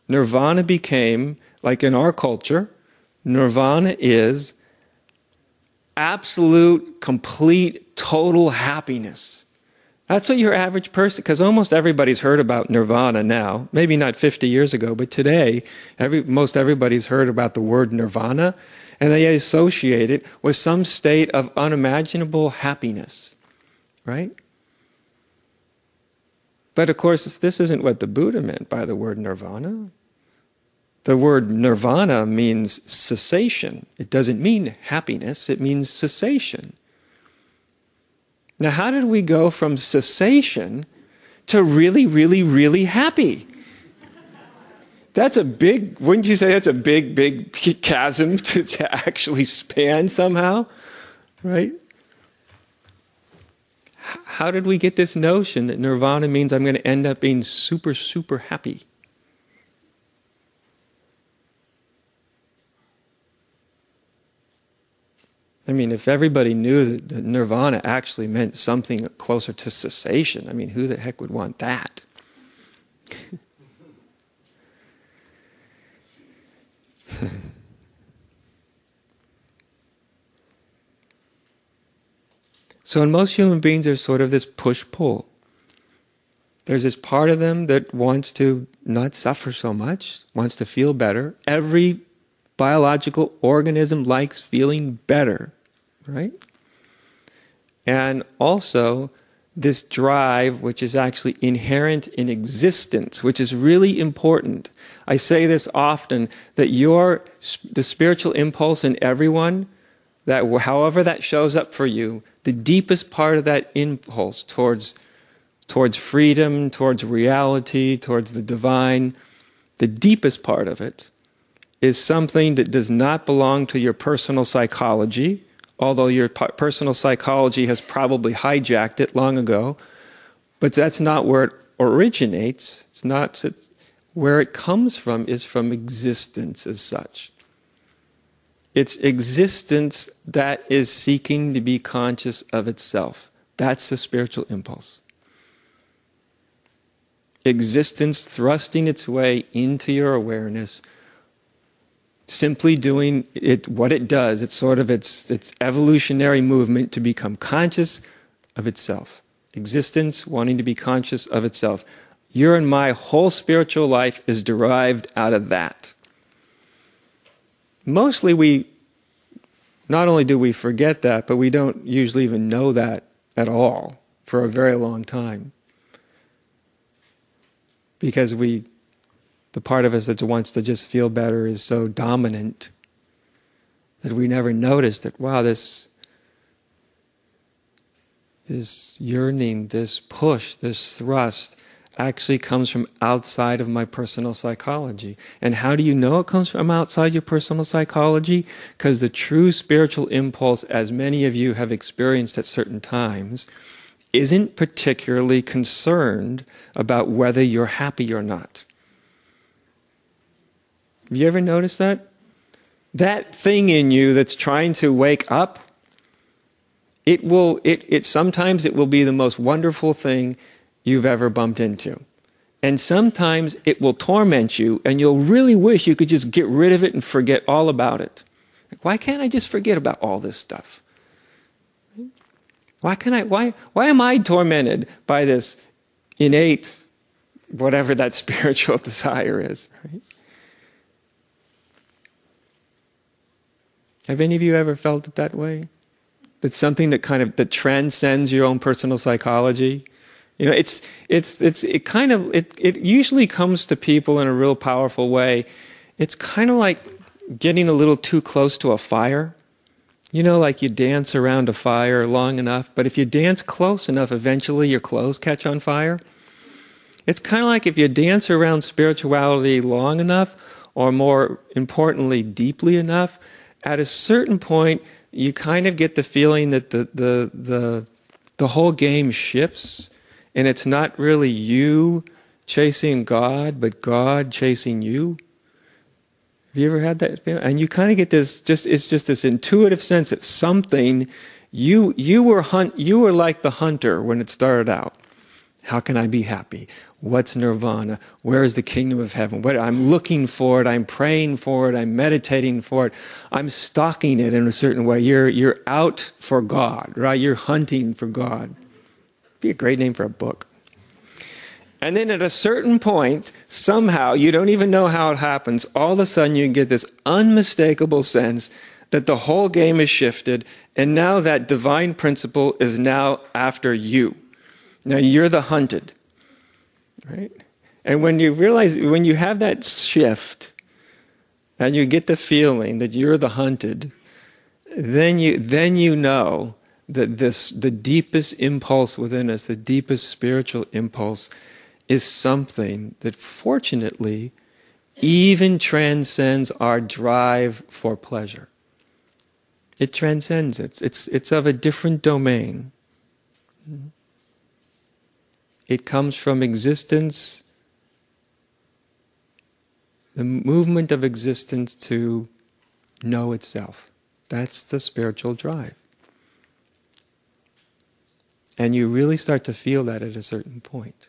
Nirvana became, like in our culture, nirvana is absolute, complete, total happiness. That's what your average person, because almost everybody's heard about nirvana now. Maybe not 50 years ago, but today, most everybody's heard about the word nirvana, and they associate it with some state of unimaginable happiness, right? But of course, this isn't what the Buddha meant by the word nirvana. The word nirvana means cessation. It doesn't mean happiness, it means cessation. Now, how did we go from cessation to really, really, really happy? That's a big, wouldn't you say that's a big, big chasm to actually span somehow, right? How did we get this notion that nirvana means I'm going to end up being super, super happy? I mean, if everybody knew that nirvana actually meant something closer to cessation, I mean, who the heck would want that? So in most human beings, there's sort of this push-pull. There's this part of them that wants to not suffer so much, wants to feel better. Every biological organism likes feeling better, right? And also this drive, which is actually inherent in existence, which is really important. I say this often, that the spiritual impulse in everyone, that however that shows up for you, the deepest part of that impulse towards freedom, towards reality, towards the divine, the deepest part of it is something that does not belong to your personal psychology, although your personal psychology has probably hijacked it long ago, but that's not where it originates. Where it comes from is from existence as such. It's existence that is seeking to be conscious of itself. That's the spiritual impulse. Existence thrusting its way into your awareness, simply doing it what it does. It's sort of its evolutionary movement to become conscious of itself. Existence wanting to be conscious of itself. Your and my whole spiritual life is derived out of that. Mostly not only do we forget that, but we don't usually even know that at all for a very long time. Because the part of us that wants to just feel better is so dominant that we never notice that, wow, this yearning, this push, this thrust actually comes from outside of my personal psychology. And how do you know it comes from outside your personal psychology? Because the true spiritual impulse, as many of you have experienced at certain times, isn't particularly concerned about whether you're happy or not. Have you ever noticed that? That thing in you that's trying to wake up, sometimes it will be the most wonderful thing you've ever bumped into. And sometimes it will torment you, and you'll really wish you could just get rid of it and forget all about it. Like, why can't I just forget about all this stuff? Why am I tormented by this innate, whatever that spiritual desire is, right? Have any of you ever felt it that way? That's something that transcends your own personal psychology. You know, it usually comes to people in a real powerful way. It's kind of like getting a little too close to a fire. You know, like you dance around a fire long enough, but if you dance close enough, eventually your clothes catch on fire. It's kind of like if you dance around spirituality long enough, or more importantly, deeply enough, at a certain point, you kind of get the feeling that the whole game shifts, and it's not really you chasing God, but God chasing you. Have you ever had that feeling? And you kind of get this, it's just this intuitive sense that something, you were like the hunter when it started out. How can I be happy? What's nirvana? Where is the kingdom of heaven? What I'm looking for it, I'm praying for it, I'm meditating for it, I'm stalking it in a certain way. You're out for God, right? You're hunting for God. Be a great name for a book. And then at a certain point, somehow, you don't even know how it happens, all of a sudden you get this unmistakable sense that the whole game is shifted, and now that divine principle is now after you. Now you're the hunted, right? And when you realize, when you have that shift, and you get the feeling that you're the hunted, then you know that the deepest impulse within us, the deepest spiritual impulse, is something that fortunately even transcends our drive for pleasure. It transcends it. It's of a different domain. It comes from existence, the movement of existence to know itself. That's the spiritual drive. And you really start to feel that at a certain point.